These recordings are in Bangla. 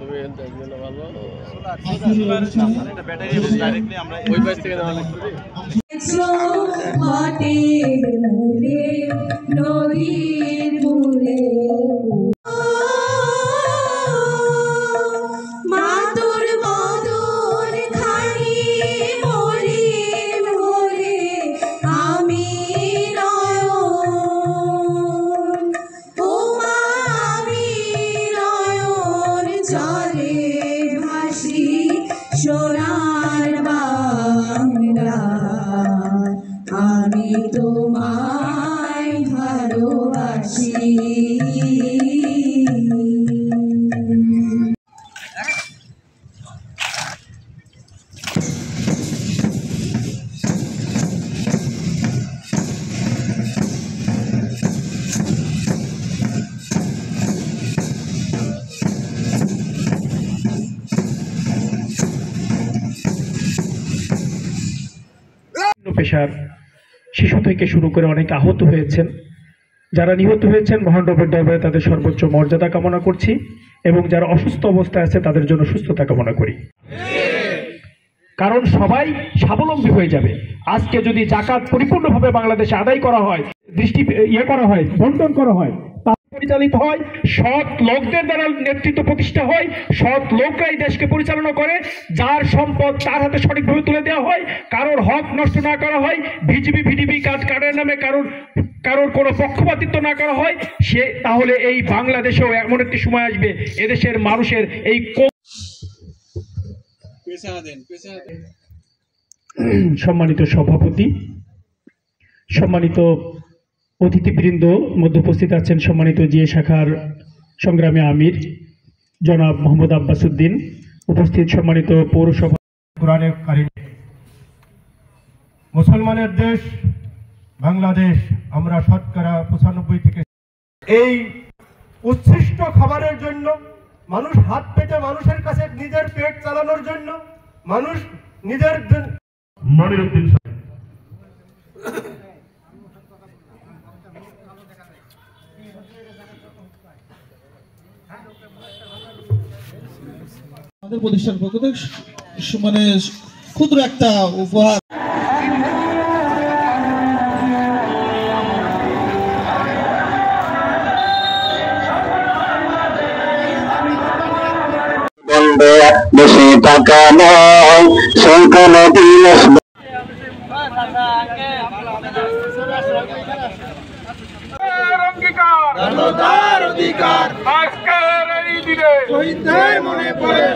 ছবি দেখবে না ভালো ওই পাশ থেকে নেওয়া সোনার বাংলা আমি তোমায় ভালোবাসি। পেশার শিশু থেকে শুরু করে অনেক আহত হয়েছেন, যারা নিহত হয়েছেন মহান রবের দরবারে তাদের সর্বোচ্চ মর্যাদা কামনা করছি এবং যারা অসুস্থ অবস্থায় আছে তাদের জন্য সুস্থতা কামনা করি, কারণ সবাই স্বাবলম্বী হয়ে যাবে। আজকে যদি যাকাত পরিপূর্ণভাবে বাংলাদেশে আদায় করা হয়, বন্টন করা হয়, পরিচালিত হয়, সৎ লোকদের দ্বারা নেতৃত্ব প্রতিষ্ঠা হয়, সৎ লোকরাই দেশকে পরিচালনা করে, যার সম্পদ তার হাতে সঠিকভাবে তুলে দেওয়া হয়, কারোর হক নষ্ট না করা হয়, ভিজিবি ভিডিবি কার্ডের নামে কারোর কোনো পক্ষপাতিত্ব না করা হয়, সে তাহলে এই বাংলাদেশেও এমন একটি সময় আসবে এদেশের মানুষের এই সম্মানিত সভাপতি, সম্মানিত অতিথিবৃন্দ, মধ্যে উপস্থিত আছেন সম্মানিত জিএ শাখার সংগ্রামী আমির জনাব মোহাম্মদ আব্বাস উদ্দিন, উপস্থিত সম্মানিত পৌরসভা, কোরআনের কারিমে মুসলমানের দেশ বাংলাদেশ, আমরা শতকরা 95 থেকে এই উচ্ছিষ্ট খাবারের জন্য মানুষ হাত পেতে মানুষের কাছে নিজের পেট চালানোর জন্য মানুষ নিজের মনিরউদ্দিন আমাদের প্রতিষ্ঠান পক্ষ থেকে মানে ক্ষুদ্র একটা উপহার। বেশি টাকা নয় সংখ্যা দিন মনে পড়ে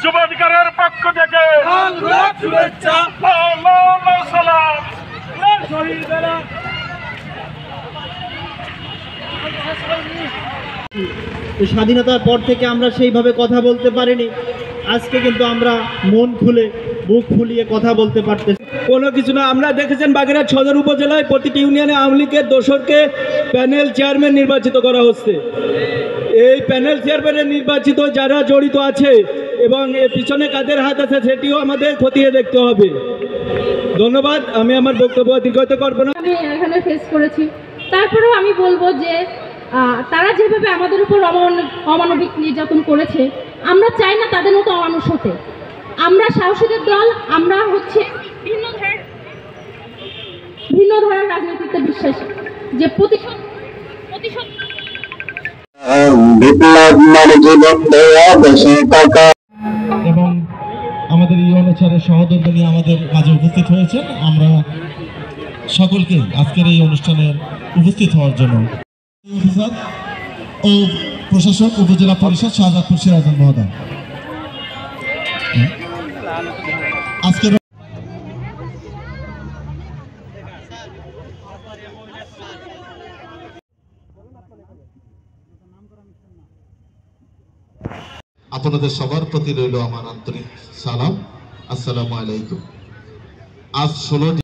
যুবাধিকারের পক্ষ থেকে স্বাধীনতার পর থেকে আমরা সেইভাবে কথা বলতে পারিনি, আজকে কিন্তু আমরা মন খুলে বুক ফুলিয়ে কথা বলতে পারতেছি। কোনো কিছু না, আমরা দেখেছেন বাগেরহাট সদর উপজেলায় প্রতিটি ইউনিয়নে আওয়ামী লীগের দোসরকে প্যানেল চেয়ারম্যান নির্বাচিত করা হচ্ছে। এই প্যানেল চেয়ারম্যানের নির্বাচিত যারা জড়িত আছে এবং এর পিছনে কাদের হাত আছে সেটিও আমাদের খতিয়ে দেখতে হবে। ধন্যবাদ, আমি আমার বক্তব্য দীর্ঘায়িত করব না। আমি এখানে ফেস করেছি, তারপরেও আমি বলবো যে তারা যেভাবে আমাদের উপর অমানবিক নির্যাতন করেছে, আমরা চাই না তাদের মতো অমানুষ হতে। আমরা সাহসীদের দল, আমরা হচ্ছে ভিন্ন ধারার রাজনীতিতে বিশ্বাসী, যে প্রতিশোধ বিপ্লব মানে জীবন দেওয়া বেশি টাকা। এবং আমাদের এই অনুষ্ঠানের সহযোগী নিয়ে আমাদের মাঝে উপস্থিত হয়েছেন, আমরা সকলকে আজকের এই অনুষ্ঠানে উপস্থিত হওয়ার জন্য ও প্রশাসক উপজেলা পরিষদ শাহজাদপুর সিরাজগঞ্জ মহোদয় আজকের আপনাদের আপনাদের সবার প্রতি রইল আমার আন্তরিক সালাম। আসসালামু আলাইকুম। আজ 16টি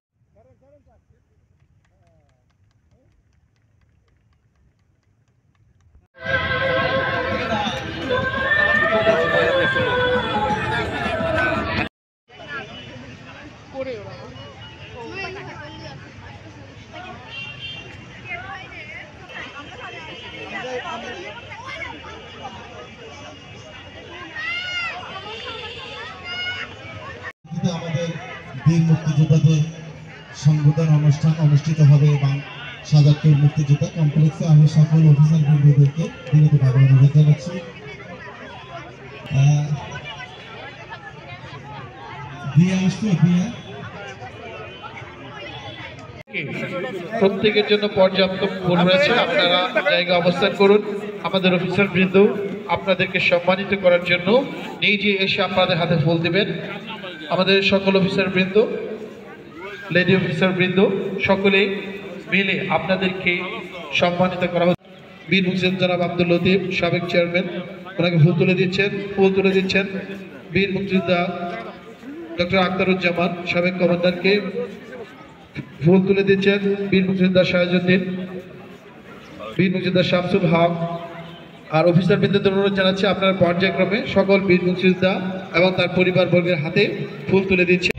আমাদের বীর মুক্তিযোদ্ধাদের সংবর্ধন অনুষ্ঠান অনুষ্ঠিত হবে এবং সাজাদপুর মুক্তিযোদ্ধা কমপ্লেক্সে। আমি সকল অফিসার বৃন্দদেরকে বিনীতভাবে অনুরোধ জানাচ্ছি। প্রত্যেকের জন্য পর্যাপ্ত ফুল রয়েছে, আপনারা জায়গা অবস্থান করুন। আমাদের অফিসার বৃন্দ আপনাদেরকে সম্মানিত করার জন্য নিজে এসে আপনাদের হাতে ফুল দিবেন। আমাদের সকল অফিসার বৃন্দ, লেডি অফিসার বৃন্দ সকলে মিলে আপনাদেরকে সম্মানিত করা হচ্ছে। বীর মুক্তিযোদ্ধা জনাব আব্দুল লতিফ সাবেক চেয়ারম্যান, ওনাকে ফুল তুলে দিচ্ছেন। বীর মুক্তিযোদ্ধা ডক্টর আখতারুজ্জামান সাবেক কমান্ডারকে ফুল তুলে দিচ্ছেন। বীর মুক্তিযোদ্ধা শাহজুদ্দিন, বীর মুক্তিযোদ্ধা শামসুল হক আর অফিসার বৃন্দদের অনুরোধ জানাচ্ছি আপনার পর্যায়ক্রমে সকল বীর মুক্তিযোদ্ধা এবং তার পরিবারবর্গের হাতে ফুল তুলে দিচ্ছে।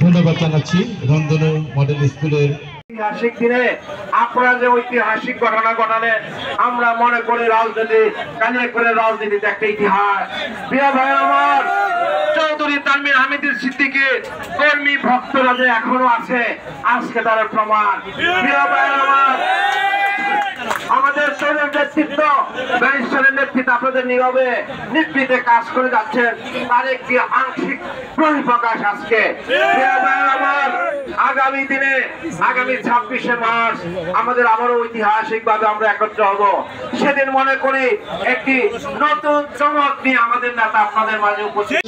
ধন্যবাদ জানাচ্ছি রন্ধনু মডেল স্কুলের। ঐতিহাসিক দিনে আপনারা যে ঐতিহাসিক ঘটনা ঘটালেন, আমরা মনে করি রাজনীতি কালিয়াকৈরের রাজনীতিতে একটা ইতিহাস। প্রিয় ভাই আমার, চৌধুরী তানভীর হামিদের সিদ্দিকী কর্মী ভক্তরা যে এখনো আছে, আজকে তার প্রমাণ। প্রিয় ভাই আমার, আমাদের শরীরের নেতৃত্ব, ব্যারিস্টারের নেতৃত্ব আপনাদের নীরবে নিবৃতে কাজ করে যাচ্ছেন, তার একটি আংশিক বহিঃপ্রকাশ আজকে। প্রিয় ভাই আমার, আগামী দিনে আগামী 26শে মার্চ আমাদের আবারও ঐতিহাসিক ভাবে আমরা একত্র হব। সেদিন মনে করি একটি নতুন চমক নিয়ে আমাদের নেতা আপনাদের মাঝে উপস্থিত।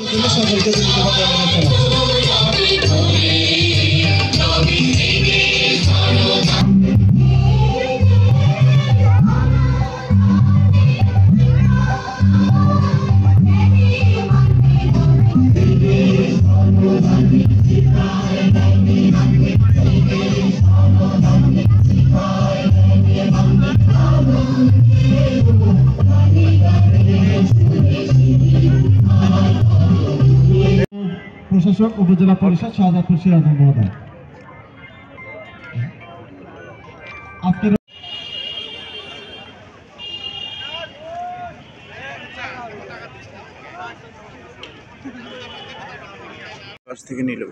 প্রশাসক উপজেলা পরিষদ শাহজাদপুর সিরাজগঞ্জ মহোদয়। আজকের থেকে নিল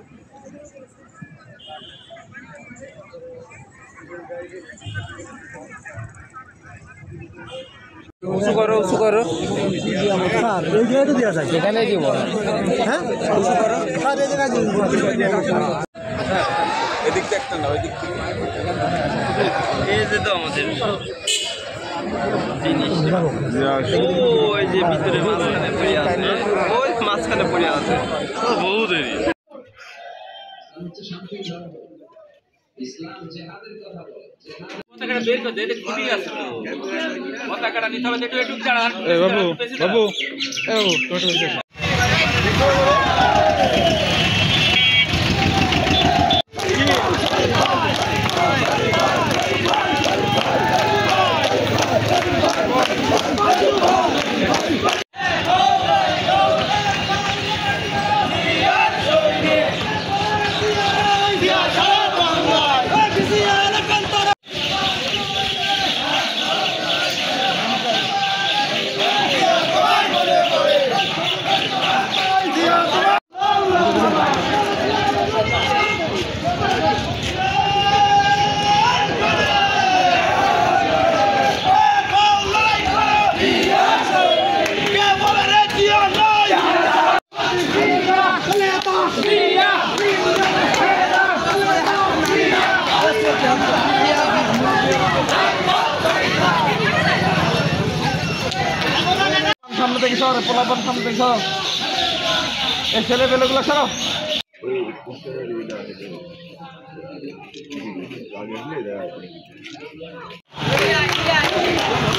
উঁচু করো এখানে দিব। হ্যাঁ, এদিক দেখতে না, ওই দিক থেকে এই যে তো আমাদের জিনিস ওই যে ভিতরে মাঝখানে পড়ে আছে, ওই মাঝখানে পড়ে আছে বহু দেরি। সামনে থেকে সর, পোলাপন সামনে থেকে সর, এই ছেলে পেলেগুলো সরো। যায়